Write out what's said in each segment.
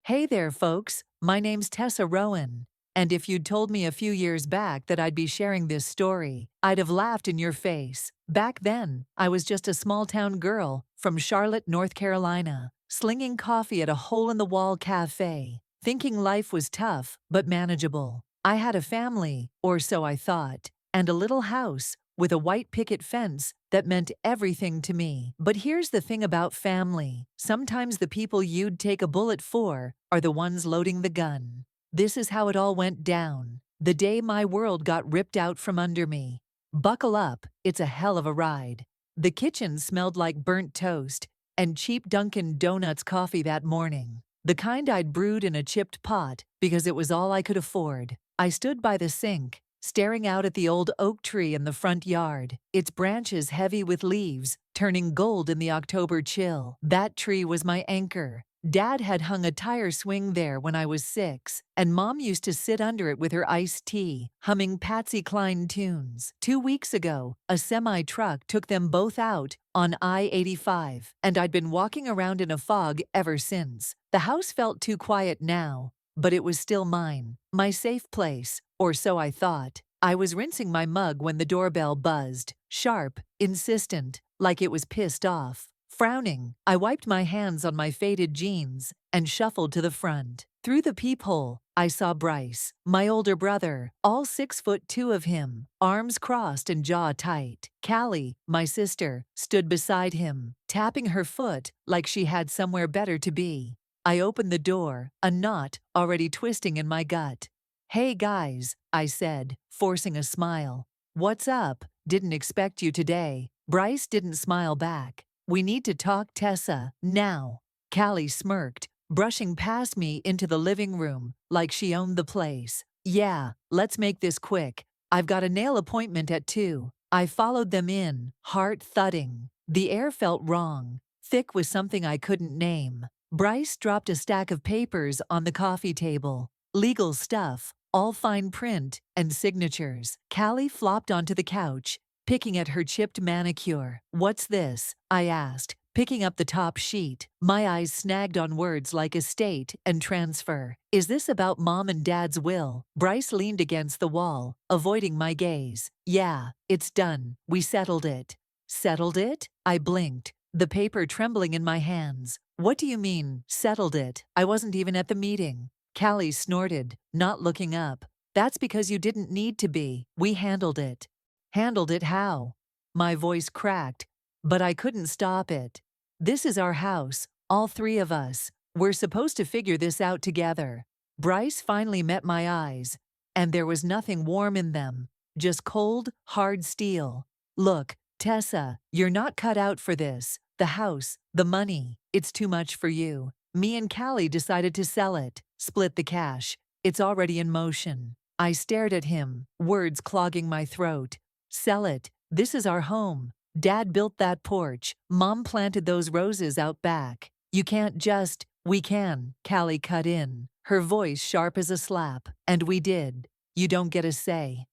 Hey there, folks. My name's Tessa Rowan. And if you'd told me a few years back that I'd be sharing this story, I'd have laughed in your face. Back then, I was just a small town girl from Charlotte, North Carolina, slinging coffee at a hole in the wall cafe, thinking life was tough but manageable. I had a family, or so I thought, and a little house with a white picket fence that meant everything to me. But here's the thing about family. Sometimes the people you'd take a bullet for are the ones loading the gun. This is how it all went down. The day my world got ripped out from under me. Buckle up, it's a hell of a ride. The kitchen smelled like burnt toast and cheap Dunkin' Donuts coffee that morning. The kind I'd brewed in a chipped pot because it was all I could afford. I stood by the sink, staring out at the old oak tree in the front yard, its branches heavy with leaves, turning gold in the October chill. That tree was my anchor. Dad had hung a tire swing there when I was 6, and Mom used to sit under it with her iced tea, humming Patsy Cline tunes. 2 weeks ago, a semi-truck took them both out on I-85, and I'd been walking around in a fog ever since. The house felt too quiet now, but it was still mine, my safe place, or so I thought. I was rinsing my mug when the doorbell buzzed, sharp, insistent, like it was pissed off. Frowning, I wiped my hands on my faded jeans and shuffled to the front. Through the peephole, I saw Bryce, my older brother, all 6'2" of him, arms crossed and jaw tight. Callie, my sister, stood beside him, tapping her foot like she had somewhere better to be. I opened the door, a knot already twisting in my gut. "Hey guys," I said, forcing a smile. "What's up? Didn't expect you today." Bryce didn't smile back. "We need to talk, Tessa, now." Callie smirked, brushing past me into the living room like she owned the place. "Yeah, let's make this quick. I've got a nail appointment at 2. I followed them in, heart thudding. The air felt wrong, thick with something I couldn't name. Bryce dropped a stack of papers on the coffee table. Legal stuff, all fine print and signatures. Callie flopped onto the couch, picking at her chipped manicure. "What's this?" I asked, picking up the top sheet. My eyes snagged on words like estate and transfer. "Is this about Mom and Dad's will?" Bryce leaned against the wall, avoiding my gaze. "Yeah, it's done. We settled it." "Settled it?" I blinked, the paper trembling in my hands. "What do you mean, settled it? I wasn't even at the meeting." Callie snorted, not looking up. "That's because you didn't need to be. We handled it." "Handled it how?" My voice cracked, but I couldn't stop it. "This is our house, all 3 of us. We're supposed to figure this out together." Bryce finally met my eyes, and there was nothing warm in them, just cold, hard steel. "Look, Tessa, you're not cut out for this. The house, the money, it's too much for you. Me and Callie decided to sell it, split the cash. It's already in motion." I stared at him, words clogging my throat. "Sell it. This is our home. Dad built that porch. Mom planted those roses out back. You can't just—" "We can," Callie cut in, her voice sharp as a slap. "And we did. You don't get a say.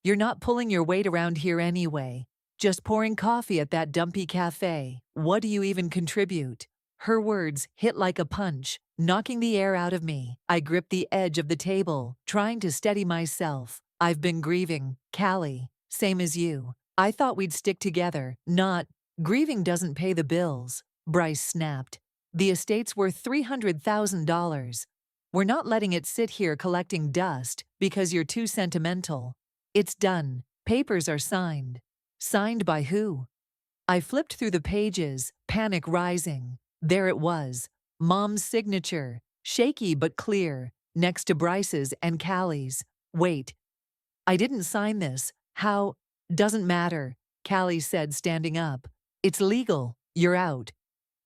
You're not pulling your weight around here anyway. Just pouring coffee at that dumpy cafe. What do you even contribute?" Her words hit like a punch, knocking the air out of me. I gripped the edge of the table, trying to steady myself. "I've been grieving, Callie. Same as you. I thought we'd stick together, not—" "Grieving doesn't pay the bills," Bryce snapped. "The estate's worth $300,000. We're not letting it sit here collecting dust because you're too sentimental. It's done. Papers are signed." "Signed by who?" I flipped through the pages, panic rising. There it was, Mom's signature, shaky but clear, next to Bryce's and Callie's. "Wait, I didn't sign this. How—" "Doesn't matter," Callie said, standing up. "It's legal. You're out.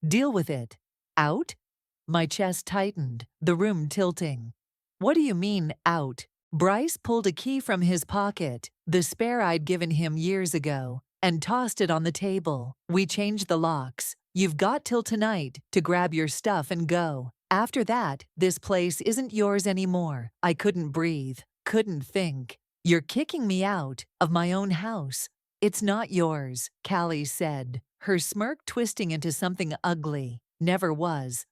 Deal with it." "Out?" My chest tightened, the room tilting. "What do you mean, out?" Bryce pulled a key from his pocket, the spare I'd given him years ago, and tossed it on the table. "We changed the locks. You've got till tonight to grab your stuff and go. After that, this place isn't yours anymore." I couldn't breathe, couldn't think. "You're kicking me out of my own house." "It's not yours," Callie said, her smirk twisting into something ugly. "Never was.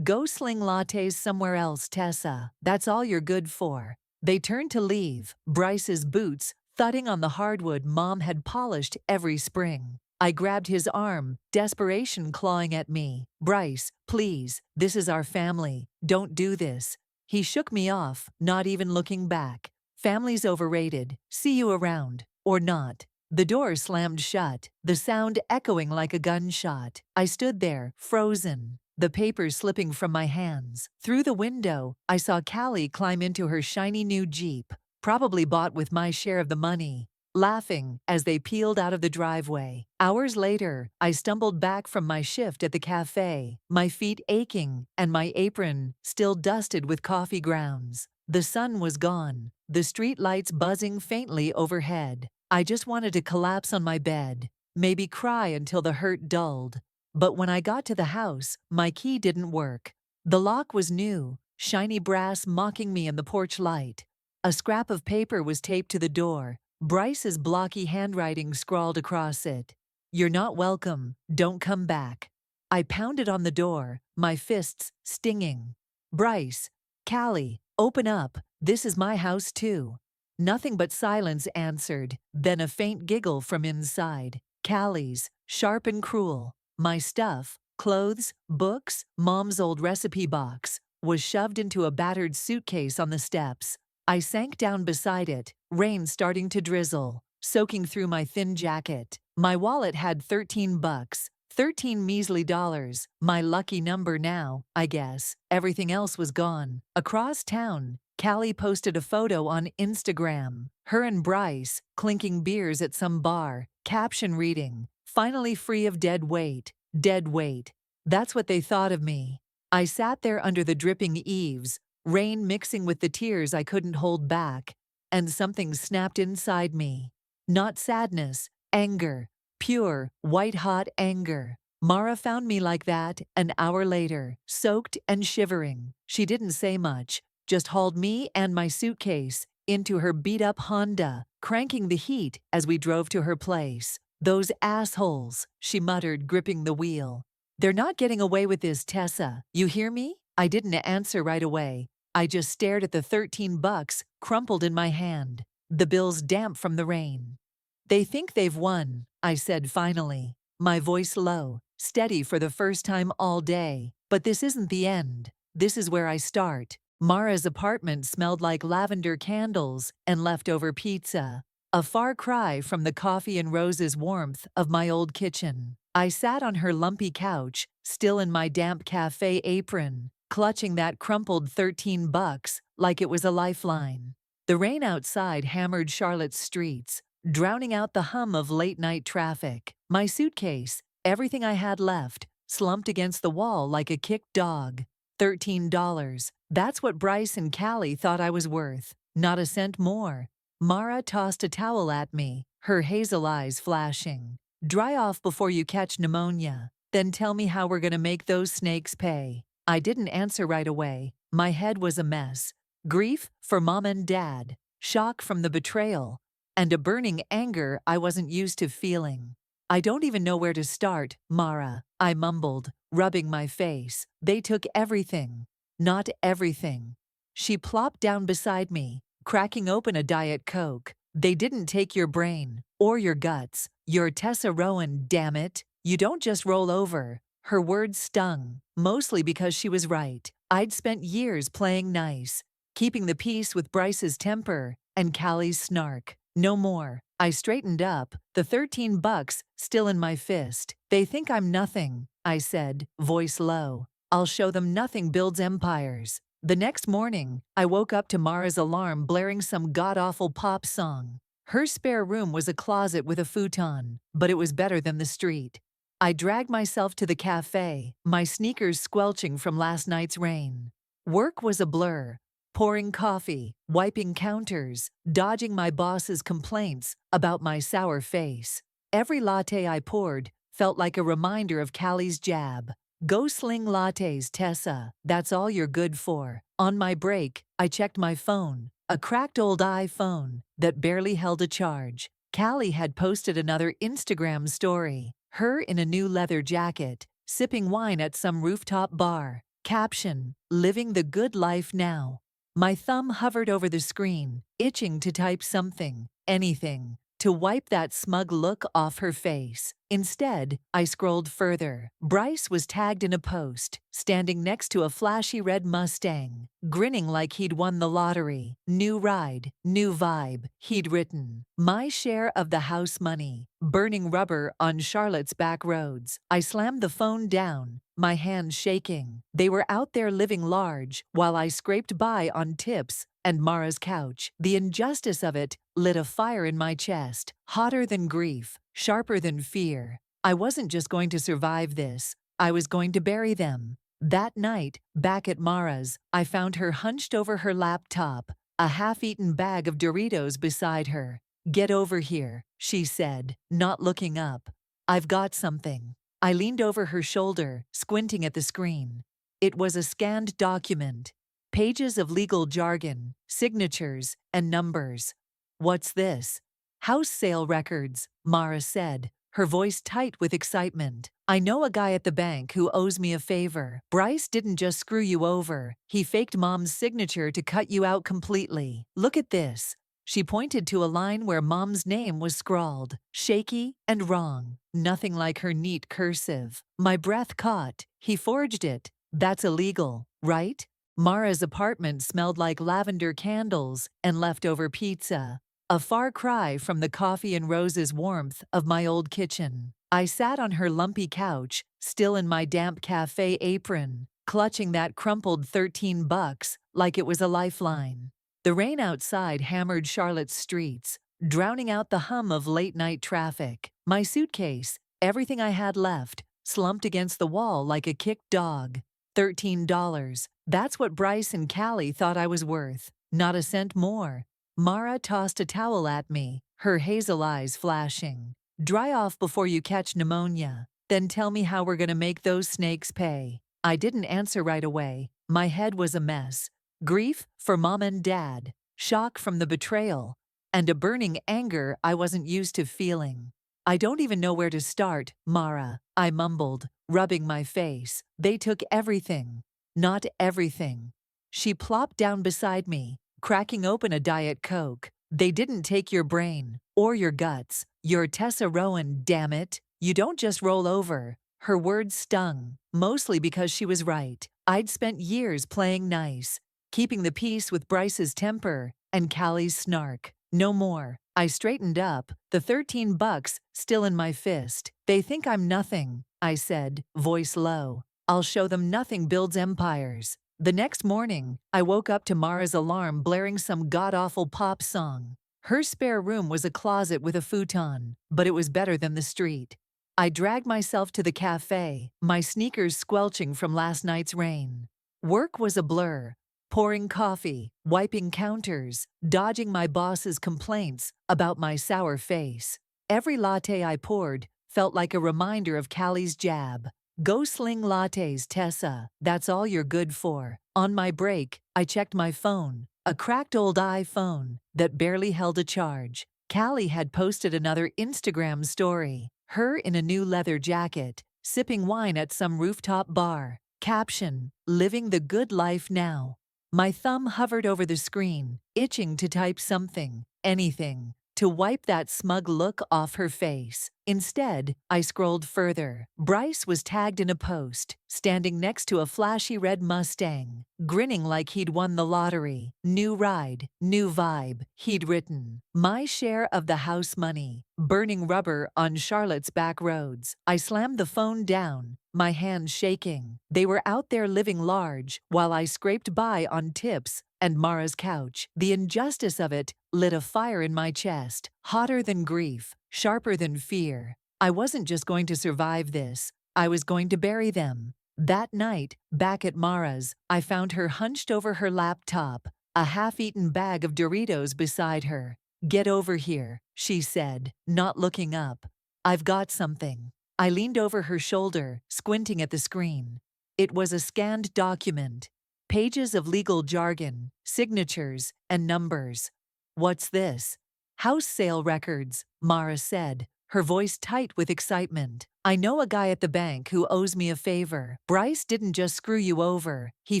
Go sling lattes somewhere else, Tessa. That's all you're good for. They turned to leave, Bryce's boots thudding on the hardwood Mom had polished every spring. I grabbed his arm, desperation clawing at me. Bryce, please, this is our family. Don't do this. He shook me off, not even looking back. Family's overrated. See you around. Or not. The door slammed shut, the sound echoing like a gunshot. I stood there, frozen, the papers slipping from my hands. Through the window, I saw Callie climb into her shiny new Jeep, probably bought with my share of the money, laughing as they peeled out of the driveway. Hours later, I stumbled back from my shift at the cafe, my feet aching and my apron still dusted with coffee grounds. The sun was gone, the street lights buzzing faintly overhead. I just wanted to collapse on my bed, maybe cry until the hurt dulled. But when I got to the house, my key didn't work. The lock was new, shiny brass mocking me in the porch light. A scrap of paper was taped to the door, Bryce's blocky handwriting scrawled across it. "You're not welcome, don't come back." I pounded on the door, my fists stinging. "Bryce, Callie, open up, this is my house too." Nothing but silence answered, then a faint giggle from inside. Callie's, sharp and cruel. My stuff, clothes, books, Mom's old recipe box, was shoved into a battered suitcase on the steps. I sank down beside it, rain starting to drizzle, soaking through my thin jacket. My wallet had $13, 13 measly dollars, my lucky number now, I guess. Everything else was gone. Across town, Callie posted a photo on Instagram. Her and Bryce, clinking beers at some bar, caption reading, "Finally free of dead weight, dead weight." That's what they thought of me. I sat there under the dripping eaves, rain mixing with the tears I couldn't hold back, and something snapped inside me. Not sadness, anger, pure, white-hot anger. Mara found me like that an hour later, soaked and shivering. She didn't say much, just hauled me and my suitcase into her beat-up Honda, cranking the heat as we drove to her place. "Those assholes," she muttered, gripping the wheel. "They're not getting away with this, Tessa. You hear me?" I didn't answer right away. I just stared at the $13 crumpled in my hand, the bills damp from the rain. "They think they've won," I said finally, my voice low, steady for the first time all day. "But this isn't the end. This is where I start." Mara's apartment smelled like lavender candles and leftover pizza, a far cry from the coffee and roses warmth of my old kitchen. I sat on her lumpy couch, still in my damp cafe apron, clutching that crumpled $13 like it was a lifeline. The rain outside hammered Charlotte's streets, drowning out the hum of late-night traffic. My suitcase, everything I had left, slumped against the wall like a kicked dog. $13. That's what Bryce and Callie thought I was worth. Not a cent more. Mara tossed a towel at me, her hazel eyes flashing. "Dry off before you catch pneumonia. Then tell me how we're gonna make those snakes pay." I didn't answer right away. My head was a mess. Grief for Mom and Dad, shock from the betrayal, and a burning anger I wasn't used to feeling. "I don't even know where to start, Mara," I mumbled, rubbing my face. "They took everything." "Not everything." She plopped down beside me, cracking open a Diet Coke. "They didn't take your brain, or your guts. You're Tessa Rowan, damn it. You don't just roll over." Her words stung, mostly because she was right. I'd spent years playing nice, keeping the peace with Bryce's temper and Callie's snark. No more. I straightened up, the $13 still in my fist. "They think I'm nothing," I said, voice low. "I'll show them nothing builds empires." The next morning, I woke up to Mara's alarm blaring some god-awful pop song. Her spare room was a closet with a futon, but it was better than the street. I dragged myself to the cafe, my sneakers squelching from last night's rain. Work was a blur. Pouring coffee, wiping counters, dodging my boss's complaints about my sour face. Every latte I poured felt like a reminder of Callie's jab. "Go sling lattes, Tessa. That's all you're good for." On my break, I checked my phone, a cracked old iPhone that barely held a charge. Callie had posted another Instagram story, her in a new leather jacket, sipping wine at some rooftop bar. Caption: Living the good life now. My thumb hovered over the screen, itching to type something, anything, to wipe that smug look off her face. Instead, I scrolled further. Bryce was tagged in a post, standing next to a flashy red Mustang, grinning like he'd won the lottery. New ride, new vibe, he'd written. My share of the house money, burning rubber on Charlotte's back roads. I slammed the phone down, my hands shaking. They were out there living large, while I scraped by on tips and Mara's couch. The injustice of it lit a fire in my chest, hotter than grief, sharper than fear. I wasn't just going to survive this, I was going to bury them. That night, back at Mara's, I found her hunched over her laptop, a half-eaten bag of Doritos beside her. "Get over here," she said, not looking up. "I've got something." I leaned over her shoulder, squinting at the screen. It was a scanned document. Pages of legal jargon, signatures, and numbers. "What's this?" "House sale records," Mara said, her voice tight with excitement. "I know a guy at the bank who owes me a favor. Bryce didn't just screw you over, he faked Mom's signature to cut you out completely. Look at this." She pointed to a line where Mom's name was scrawled, shaky and wrong, nothing like her neat cursive. My breath caught. He forged it. That's illegal, right? Mara's apartment smelled like lavender candles and leftover pizza, a far cry from the coffee and roses warmth of my old kitchen. I sat on her lumpy couch, still in my damp cafe apron, clutching that crumpled $13 like it was a lifeline. The rain outside hammered Charlotte's streets, drowning out the hum of late-night traffic. My suitcase, everything I had left, slumped against the wall like a kicked dog. $13. That's what Bryce and Callie thought I was worth. Not a cent more. Mara tossed a towel at me, her hazel eyes flashing. "Dry off before you catch pneumonia. Then tell me how we're gonna make those snakes pay." I didn't answer right away. My head was a mess. Grief for Mom and Dad, shock from the betrayal, and a burning anger I wasn't used to feeling. "I don't even know where to start, Mara," I mumbled, rubbing my face. "They took everything." "Not everything." She plopped down beside me, cracking open a Diet Coke. "They didn't take your brain, or your guts. You're Tessa Rowan, damn it. You don't just roll over." Her words stung, mostly because she was right. I'd spent years playing nice, keeping the peace with Bryce's temper and Callie's snark. No more. I straightened up, the $13 still in my fist. "They think I'm nothing," I said, voice low. "I'll show them nothing builds empires." The next morning, I woke up to Mara's alarm blaring some god-awful pop song. Her spare room was a closet with a futon, but it was better than the street. I dragged myself to the cafe, my sneakers squelching from last night's rain. Work was a blur. Pouring coffee, wiping counters, dodging my boss's complaints about my sour face. Every latte I poured felt like a reminder of Callie's jab. "Go sling lattes, Tessa. That's all you're good for." On my break, I checked my phone, a cracked old iPhone that barely held a charge. Callie had posted another Instagram story, her in a new leather jacket, sipping wine at some rooftop bar. Caption: "Living the good life now." My thumb hovered over the screen, itching to type something, anything, to wipe that smug look off her face. Instead, I scrolled further. Bryce was tagged in a post, standing next to a flashy red Mustang, grinning like he'd won the lottery. New ride, new vibe, he'd written. My share of the house money, burning rubber on Charlotte's back roads. I slammed the phone down, my hands shaking. They were out there living large, while I scraped by on tips and Mara's couch. The injustice of it lit a fire in my chest, hotter than grief, sharper than fear. I wasn't just going to survive this, I was going to bury them. That night, back at Mara's, I found her hunched over her laptop, a half-eaten bag of Doritos beside her. "Get over here," she said, not looking up. "I've got something." I leaned over her shoulder, squinting at the screen. It was a scanned document. Pages of legal jargon, signatures, and numbers. "What's this?" "House sale records," Mara said, her voice tight with excitement. I know a guy at the bank who owes me a favor. Bryce didn't just screw you over. He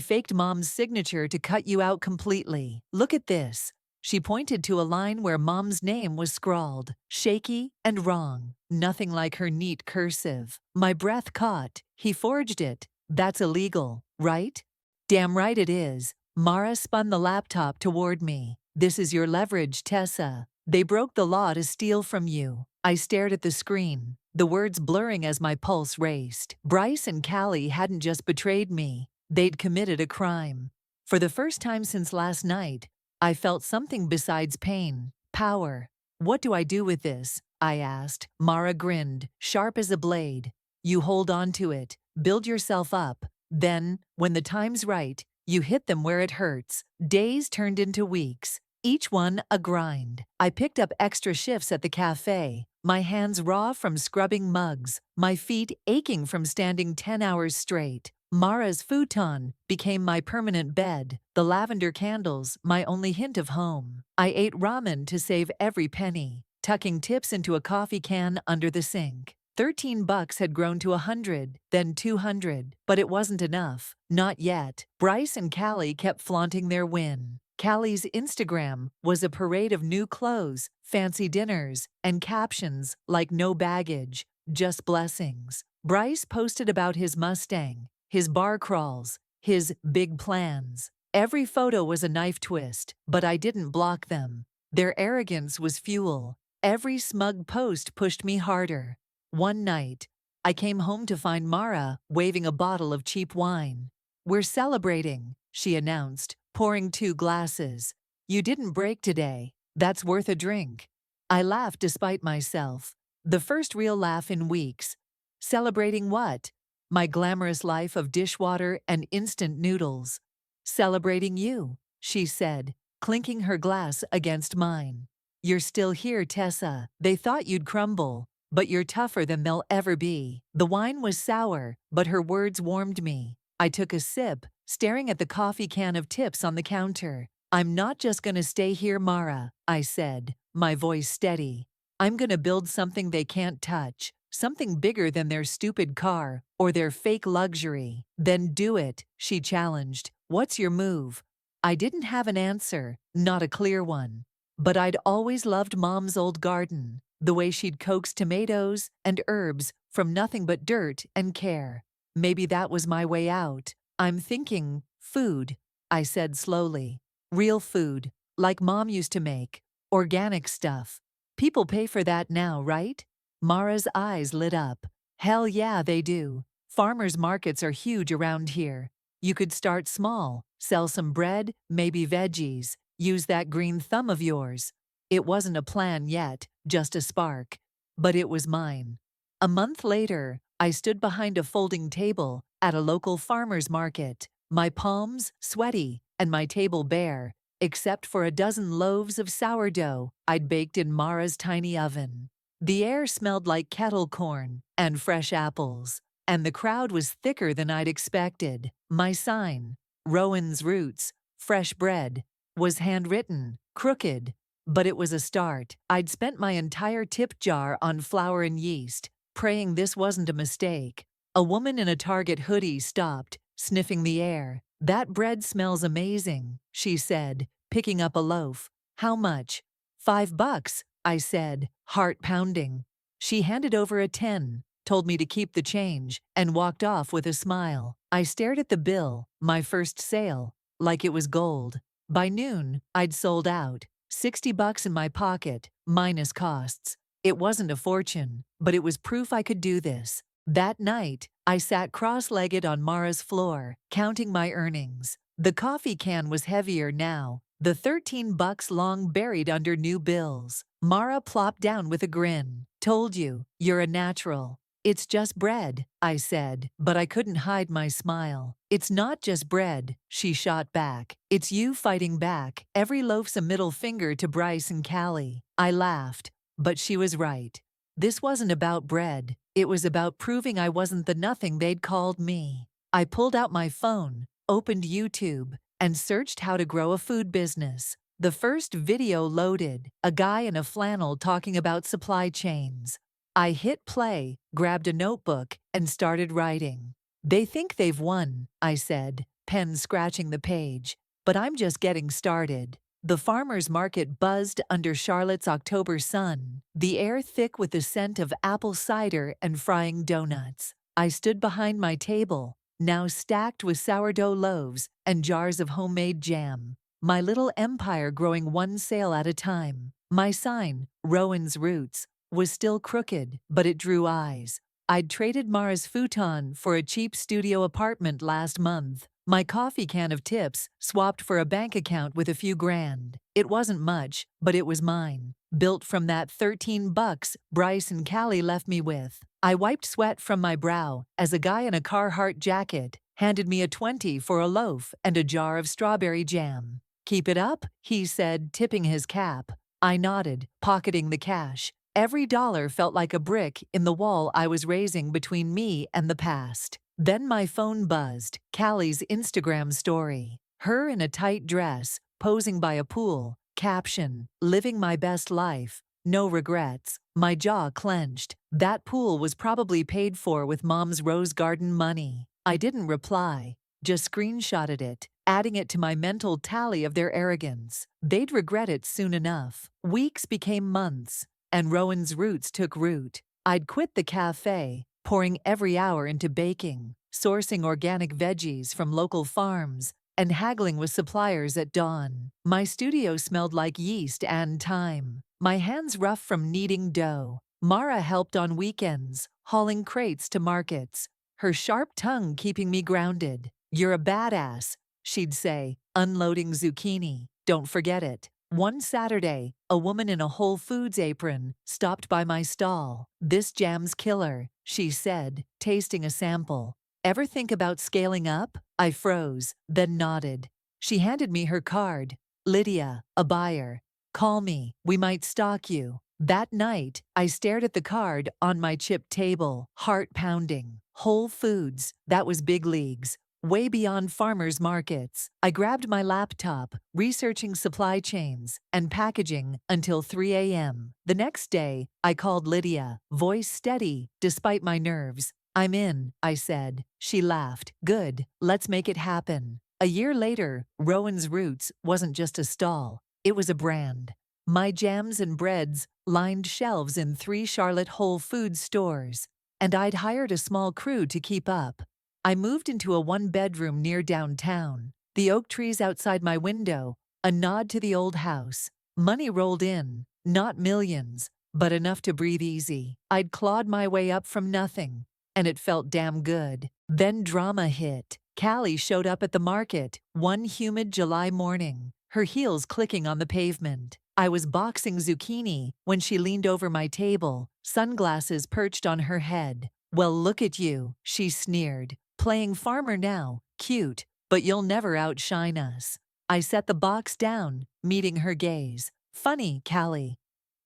faked Mom's signature to cut you out completely. Look at this. She pointed to a line where Mom's name was scrawled, shaky and wrong. Nothing like her neat cursive. My breath caught. He forged it. That's illegal, right? Damn right it is. Mara spun the laptop toward me. This is your leverage, Tessa. They broke the law to steal from you. I stared at the screen, the words blurring as my pulse raced. Bryce and Callie hadn't just betrayed me. They'd committed a crime. For the first time since last night, I felt something besides pain, power. What do I do with this? I asked. Mara grinned, sharp as a blade. You hold on to it, build yourself up. Then, when the time's right, you hit them where it hurts. Days turned into weeks, each one a grind. I picked up extra shifts at the cafe, my hands raw from scrubbing mugs, my feet aching from standing 10 hours straight. Mara's futon became my permanent bed, the lavender candles my only hint of home. I ate ramen to save every penny, tucking tips into a coffee can under the sink. $13 had grown to 100, then 200, but it wasn't enough. Not yet. Bryce and Callie kept flaunting their win. Callie's Instagram was a parade of new clothes, fancy dinners, and captions like no baggage, just blessings. Bryce posted about his Mustang, his bar crawls, his big plans. Every photo was a knife twist, but I didn't block them. Their arrogance was fuel. Every smug post pushed me harder. One night, I came home to find Mara waving a bottle of cheap wine. We're celebrating, she announced, pouring 2 glasses. You didn't break today. That's worth a drink. I laughed despite myself. The first real laugh in weeks. Celebrating what? My glamorous life of dishwater and instant noodles. Celebrating you, she said, clinking her glass against mine. You're still here, Tessa. They thought you'd crumble. But you're tougher than they'll ever be. The wine was sour, but her words warmed me. I took a sip, staring at the coffee can of tips on the counter. I'm not just gonna stay here, Mara, I said, my voice steady. I'm gonna build something they can't touch, something bigger than their stupid car or their fake luxury. Then do it, she challenged. What's your move? I didn't have an answer, not a clear one. But I'd always loved Mom's old garden. The way she'd coax tomatoes and herbs from nothing but dirt and care. Maybe that was my way out. I'm thinking food, I said slowly. Real food, like Mom used to make. Organic stuff. People pay for that now, right? Mara's eyes lit up. Hell yeah, they do. Farmers markets are huge around here. You could start small, sell some bread, maybe veggies, use that green thumb of yours. It wasn't a plan yet, just a spark. But it was mine. A month later, I stood behind a folding table at a local farmer's market, my palms sweaty and my table bare, except for a dozen loaves of sourdough I'd baked in Mara's tiny oven. The air smelled like kettle corn and fresh apples, and the crowd was thicker than I'd expected. My sign, Rowan's Roots, fresh bread, was handwritten, crooked, but it was a start. I'd spent my entire tip jar on flour and yeast, praying this wasn't a mistake. A woman in a Target hoodie stopped, sniffing the air. That bread smells amazing, she said, picking up a loaf. How much? $5, I said, heart pounding. She handed over a 10, told me to keep the change, and walked off with a smile. I stared at the bill, my first sale, like it was gold. By noon, I'd sold out. $60 in my pocket, minus costs. It wasn't a fortune, but it was proof I could do this. That night, I sat cross-legged on Mara's floor, counting my earnings. The coffee can was heavier now, the $13 long buried under new bills. Mara plopped down with a grin. Told you, you're a natural. It's just bread, I said, but I couldn't hide my smile. It's not just bread, she shot back. It's you fighting back. Every loaf's a middle finger to Bryce and Callie. I laughed, but she was right. This wasn't about bread. It was about proving I wasn't the nothing they'd called me. I pulled out my phone, opened YouTube, and searched how to grow a food business. The first video loaded, a guy in a flannel talking about supply chains. I hit play, grabbed a notebook, and started writing. They think they've won, I said, pen scratching the page. But I'm just getting started. The farmer's market buzzed under Charlotte's October sun, the air thick with the scent of apple cider and frying donuts. I stood behind my table, now stacked with sourdough loaves and jars of homemade jam, my little empire growing one sale at a time. My sign, Rowan's Roots, was still crooked, but it drew eyes. I'd traded Mara's futon for a cheap studio apartment last month. My coffee can of tips swapped for a bank account with a few grand. It wasn't much, but it was mine. Built from that $13 Bryce and Callie left me with. I wiped sweat from my brow as a guy in a Carhartt jacket handed me a 20 for a loaf and a jar of strawberry jam. "Keep it up," he said, tipping his cap. I nodded, pocketing the cash. Every dollar felt like a brick in the wall I was raising between me and the past. Then my phone buzzed, Callie's Instagram story. Her in a tight dress, posing by a pool, caption, "Living my best life, no regrets." My jaw clenched. That pool was probably paid for with Mom's rose garden money. I didn't reply, just screenshotted it, adding it to my mental tally of their arrogance. They'd regret it soon enough. Weeks became months, and Rowan's Roots took root. I'd quit the cafe, pouring every hour into baking, sourcing organic veggies from local farms, and haggling with suppliers at dawn. My studio smelled like yeast and thyme, my hands rough from kneading dough. Mara helped on weekends, hauling crates to markets, her sharp tongue keeping me grounded. "You're a badass," she'd say, unloading zucchini. "Don't forget it." One Saturday, a woman in a Whole Foods apron stopped by my stall. "This jam's killer," she said, tasting a sample. "Ever think about scaling up?" I froze, then nodded. She handed me her card. "Lydia, a buyer. Call me, we might stock you." That night, I stared at the card on my chipped table, heart pounding. Whole Foods, that was big leagues. Way beyond farmers markets. I grabbed my laptop, researching supply chains and packaging until 3 a.m. The next day, I called Lydia, voice steady despite my nerves. "I'm in," I said. She laughed. "Good, let's make it happen." A year later, Rowan's Roots wasn't just a stall, it was a brand. My jams and breads lined shelves in 3 Charlotte Whole Foods stores, and I'd hired a small crew to keep up. I moved into a one-bedroom near downtown, the oak trees outside my window, a nod to the old house. Money rolled in, not millions, but enough to breathe easy. I'd clawed my way up from nothing, and it felt damn good. Then drama hit. Callie showed up at the market one humid July morning, her heels clicking on the pavement. I was boxing zucchini when she leaned over my table, sunglasses perched on her head. "Well, look at you," she sneered. "Playing farmer now, cute, but you'll never outshine us." I set the box down, meeting her gaze. "Funny, Callie.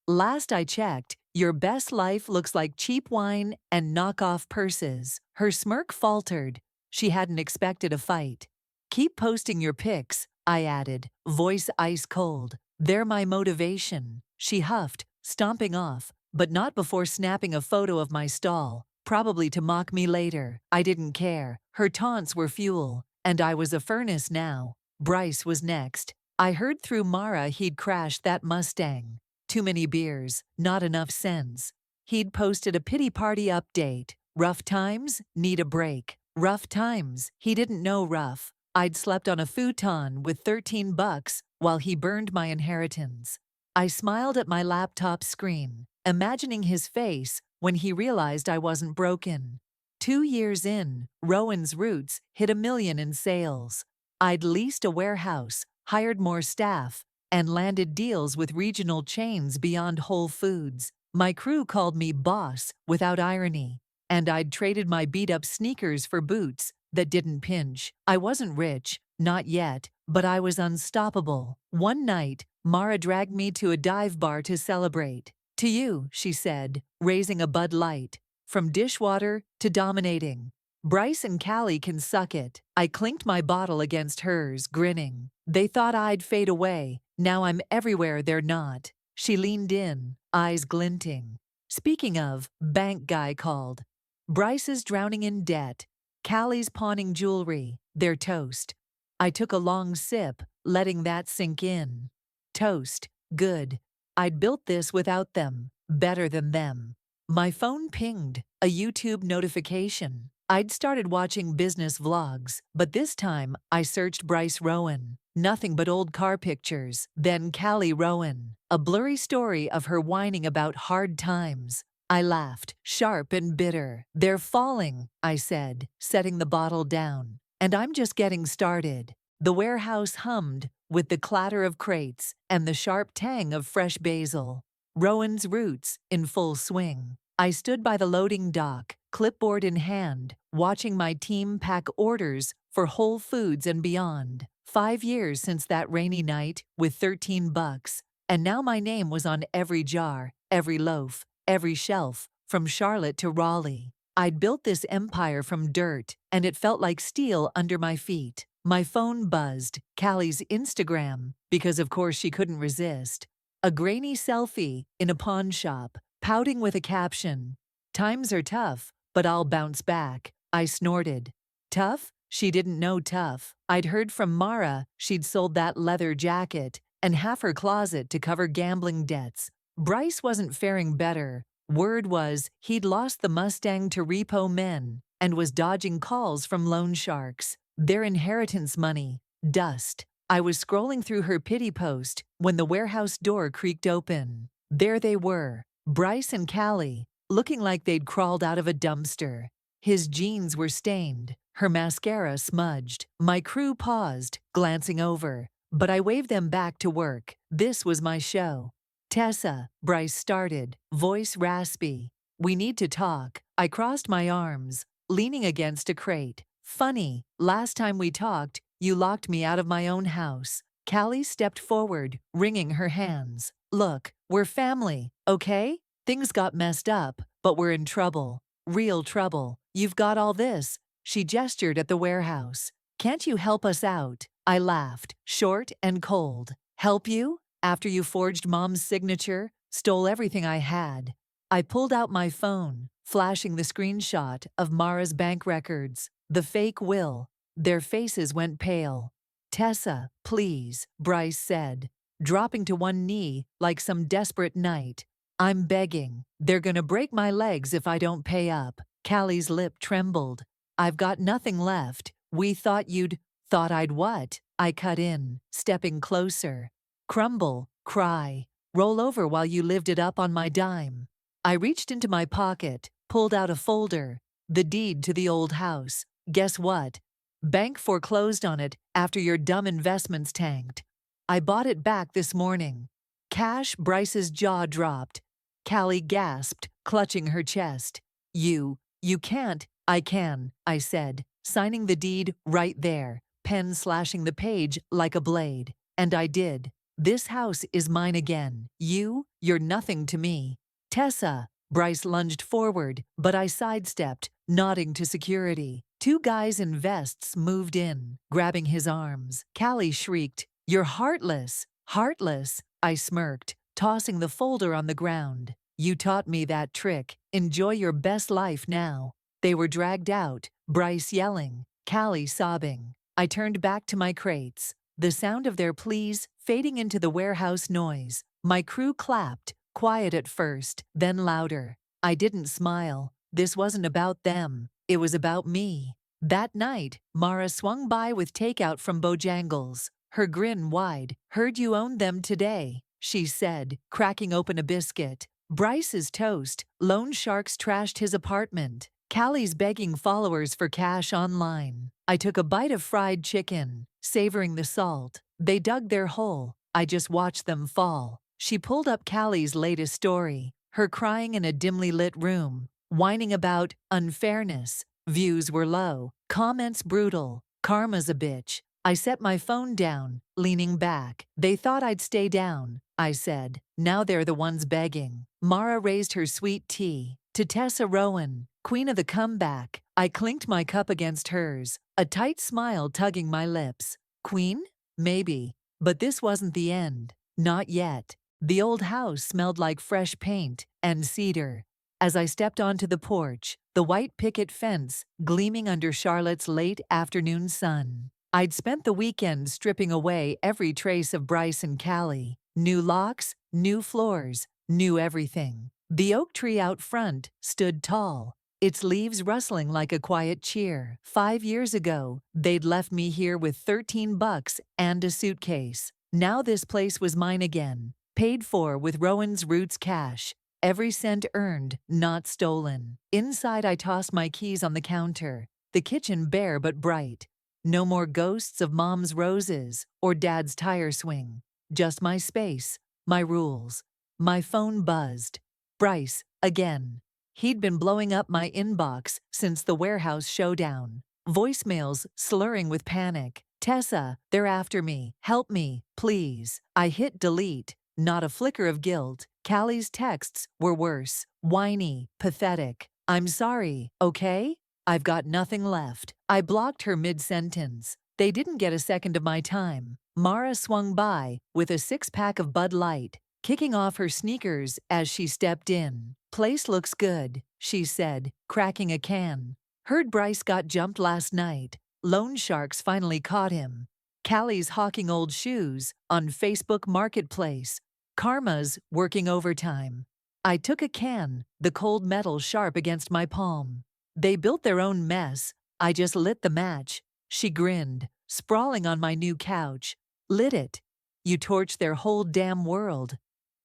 Last I checked, your best life looks like cheap wine and knockoff purses." Her smirk faltered. She hadn't expected a fight. "Keep posting your pics," I added, voice ice cold. "They're my motivation." She huffed, stomping off, but not before snapping a photo of my stall. Probably to mock me later. I didn't care. Her taunts were fuel, and I was a furnace now. Bryce was next. I heard through Mara he'd crashed that Mustang. Too many beers, not enough sense. He'd posted a pity party update. "Rough times? Need a break." Rough times. He didn't know rough. I'd slept on a futon with $13 while he burned my inheritance. I smiled at my laptop screen, imagining his face when he realized I wasn't broken. 2 years in, Rowan's Roots hit $1 million in sales. I'd leased a warehouse, hired more staff, and landed deals with regional chains beyond Whole Foods. My crew called me boss without irony, and I'd traded my beat-up sneakers for boots that didn't pinch. I wasn't rich, not yet, but I was unstoppable. One night, Mara dragged me to a dive bar to celebrate. "To you," she said, raising a Bud Light. "From dishwater to dominating. Bryce and Callie can suck it." I clinked my bottle against hers, grinning. "They thought I'd fade away. Now I'm everywhere they're not." She leaned in, eyes glinting. Speaking of, bank guy called. Bryce is drowning in debt. Callie's pawning jewelry. They're toast. I took a long sip, letting that sink in. Toast. Good. I'd built this without them. Better than them. My phone pinged. A YouTube notification. I'd started watching business vlogs, but this time I searched Bryce Rowan. Nothing but old car pictures. Then Callie Rowan. A blurry story of her whining about hard times. I laughed, sharp and bitter. They're falling, I said, setting the bottle down. And I'm just getting started. The warehouse hummed, with the clatter of crates and the sharp tang of fresh basil. Rowan's roots in full swing. I stood by the loading dock, clipboard in hand, watching my team pack orders for Whole Foods and beyond. 5 years since that rainy night with $13, and now my name was on every jar, every loaf, every shelf, from Charlotte to Raleigh. I'd built this empire from dirt, and it felt like steel under my feet. My phone buzzed, Callie's Instagram, because of course she couldn't resist. A grainy selfie in a pawn shop, pouting with a caption, "Times are tough, but I'll bounce back." I snorted. Tough? She didn't know tough. I'd heard from Mara she'd sold that leather jacket and half her closet to cover gambling debts. Bryce wasn't faring better. Word was he'd lost the Mustang to repo men and was dodging calls from loan sharks. Their inheritance money. Dust. I was scrolling through her pity post when the warehouse door creaked open. There they were, Bryce and Callie, looking like they'd crawled out of a dumpster. His jeans were stained, her mascara smudged. My crew paused, glancing over, but I waved them back to work. This was my show. "Tessa," Bryce started, voice raspy. "We need to talk." I crossed my arms, leaning against a crate. "Funny, last time we talked, you locked me out of my own house." Callie stepped forward, wringing her hands. "Look, we're family, okay? Things got messed up, but we're in trouble. Real trouble. You've got all this." She gestured at the warehouse. "Can't you help us out?" I laughed, short and cold. "Help you? After you forged Mom's signature, stole everything I had." I pulled out my phone, flashing the screenshot of Mara's bank records, the fake will. Their faces went pale. "Tessa, please," Bryce said, dropping to one knee like some desperate knight. "I'm begging. They're gonna break my legs if I don't pay up." Callie's lip trembled. "I've got nothing left. We thought you'd—" "Thought I'd what?" I cut in, stepping closer. "Crumble, cry, roll over while you lived it up on my dime." I reached into my pocket, pulled out a folder. The deed to the old house. Guess what? Bank foreclosed on it after your dumb investments tanked. I bought it back this morning. Cash. Bryce's jaw dropped. Callie gasped, clutching her chest. You can't." "I can," I said, signing the deed right there, pen slashing the page like a blade. And I did. "This house is mine again. You're nothing to me." "Tessa." Bryce lunged forward, but I sidestepped, nodding to security. 2 guys in vests moved in, grabbing his arms. Callie shrieked, "You're heartless." "Heartless?" I smirked, tossing the folder on the ground. "You taught me that trick. Enjoy your best life now." They were dragged out, Bryce yelling, Callie sobbing. I turned back to my crates, the sound of their pleas fading into the warehouse noise. My crew clapped, quiet at first, then louder. I didn't smile. This wasn't about them. It was about me. That night, Mara swung by with takeout from Bojangles, her grin wide. "Heard you owned them today," she said, cracking open a biscuit. Bryce's toast. Loan sharks trashed his apartment. Callie's begging followers for cash online. I took a bite of fried chicken, savoring the salt. They dug their hole. I just watched them fall. She pulled up Callie's latest story, her crying in a dimly lit room, whining about unfairness. Views were low, comments brutal. Karma's a bitch. I set my phone down, leaning back. "They thought I'd stay down," I said. "Now they're the ones begging." Mara raised her sweet tea. "To Tessa Rowan, queen of the comeback." I clinked my cup against hers, a tight smile tugging my lips. Queen? Maybe. But this wasn't the end. Not yet. The old house smelled like fresh paint and cedar. As I stepped onto the porch, the white picket fence gleaming under Charlotte's late afternoon sun. I'd spent the weekend stripping away every trace of Bryce and Callie. New locks, new floors, new everything. The oak tree out front stood tall, its leaves rustling like a quiet cheer. 5 years ago, they'd left me here with $13 and a suitcase. Now this place was mine again, paid for with Rowan's Roots cash. Every cent earned, not stolen. Inside, I tossed my keys on the counter, the kitchen bare but bright. No more ghosts of Mom's roses or Dad's tire swing. Just my space, my rules. My phone buzzed. Bryce, again. He'd been blowing up my inbox since the warehouse showdown. Voicemails slurring with panic. "Tessa, they're after me. Help me, please." I hit delete. Not a flicker of guilt. Callie's texts were worse. Whiny, pathetic. "I'm sorry, okay? I've got nothing left." I blocked her mid-sentence. They didn't get a second of my time. Mara swung by with a six-pack of Bud Light, kicking off her sneakers as she stepped in. "Place looks good," she said, cracking a can. "Heard Bryce got jumped last night. Loan sharks finally caught him. Callie's hawking old shoes on Facebook Marketplace. Karma's working overtime." I took a can, the cold metal sharp against my palm. "They built their own mess. I just lit the match." She grinned, sprawling on my new couch. "Lit it? You torched their whole damn world."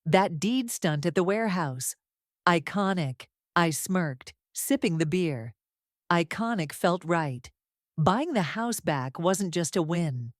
"That deed stunt at the warehouse. Iconic." I smirked, sipping the beer. Iconic felt right. Buying the house back wasn't just a win.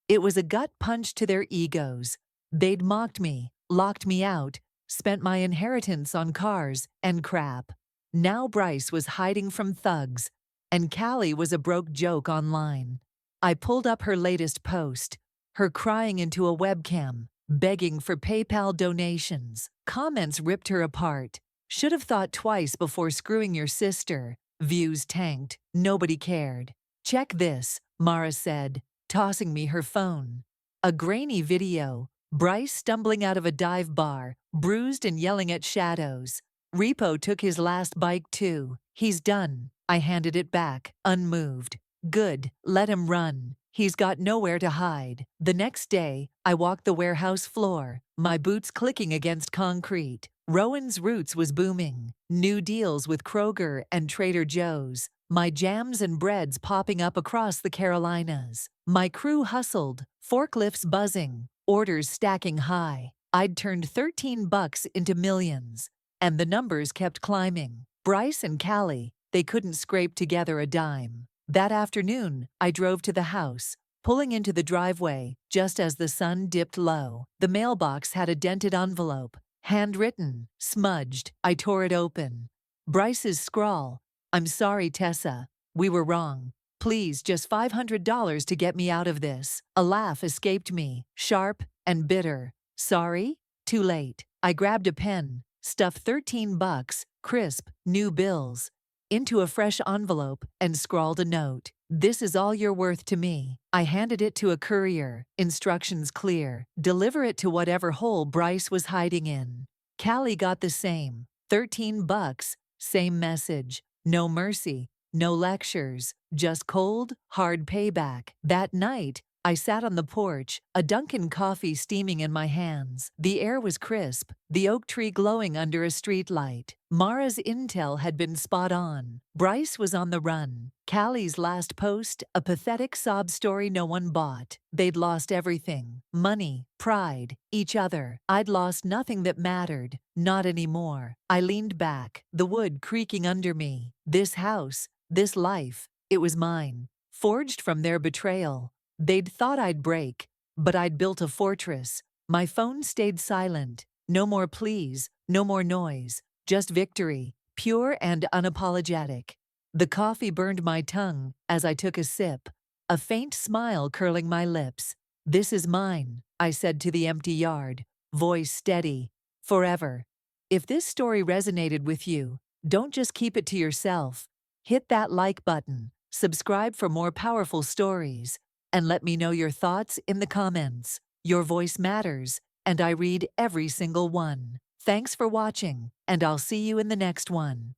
It was a gut punch to their egos. They'd mocked me, locked me out, spent my inheritance on cars and crap. Now Bryce was hiding from thugs, and Callie was a broke joke online. I pulled up her latest post, her crying into a webcam, begging for PayPal donations. Comments ripped her apart. "Should have thought twice before screwing your sister." Views tanked. Nobody cared. "Check this," Mara said, tossing me her phone. A grainy video. Bryce stumbling out of a dive bar, bruised and yelling at shadows. "Repo took his last bike too. He's done." I handed it back, unmoved. "Good, let him run. He's got nowhere to hide." The next day, I walked the warehouse floor, my boots clicking against concrete. Rowan's Roots was booming. New deals with Kroger and Trader Joe's. My jams and breads popping up across the Carolinas. My crew hustled, forklifts buzzing, orders stacking high. I'd turned $13 into millions, and the numbers kept climbing. Bryce and Callie, they couldn't scrape together a dime. That afternoon, I drove to the house, pulling into the driveway just as the sun dipped low. The mailbox had a dented envelope, handwritten, smudged. I tore it open. Bryce's scrawl. "I'm sorry, Tessa. We were wrong. Please, just $500 to get me out of this." A laugh escaped me, sharp and bitter. "Sorry? Too late." I grabbed a pen, stuffed $13, crisp, new bills, into a fresh envelope and scrawled a note. "This is all you're worth to me." I handed it to a courier, instructions clear. Deliver it to whatever hole Bryce was hiding in. Callie got the same. $13, same message. No mercy, no lectures, just cold, hard payback. That night, I sat on the porch, a Dunkin' coffee steaming in my hands. The air was crisp, the oak tree glowing under a streetlight. Mara's intel had been spot on. Bryce was on the run. Callie's last post, a pathetic sob story no one bought. They'd lost everything. Money, pride, each other. I'd lost nothing that mattered. Not anymore. I leaned back, the wood creaking under me. This house, this life, it was mine. Forged from their betrayal. They'd thought I'd break, but I'd built a fortress. My phone stayed silent. No more pleas, no more noise. Just victory, pure and unapologetic. The coffee burned my tongue as I took a sip, a faint smile curling my lips. "This is mine," I said to the empty yard, voice steady. "Forever." If this story resonated with you, don't just keep it to yourself. Hit that like button, subscribe for more powerful stories, and let me know your thoughts in the comments. Your voice matters, and I read every single one. Thanks for watching, and I'll see you in the next one.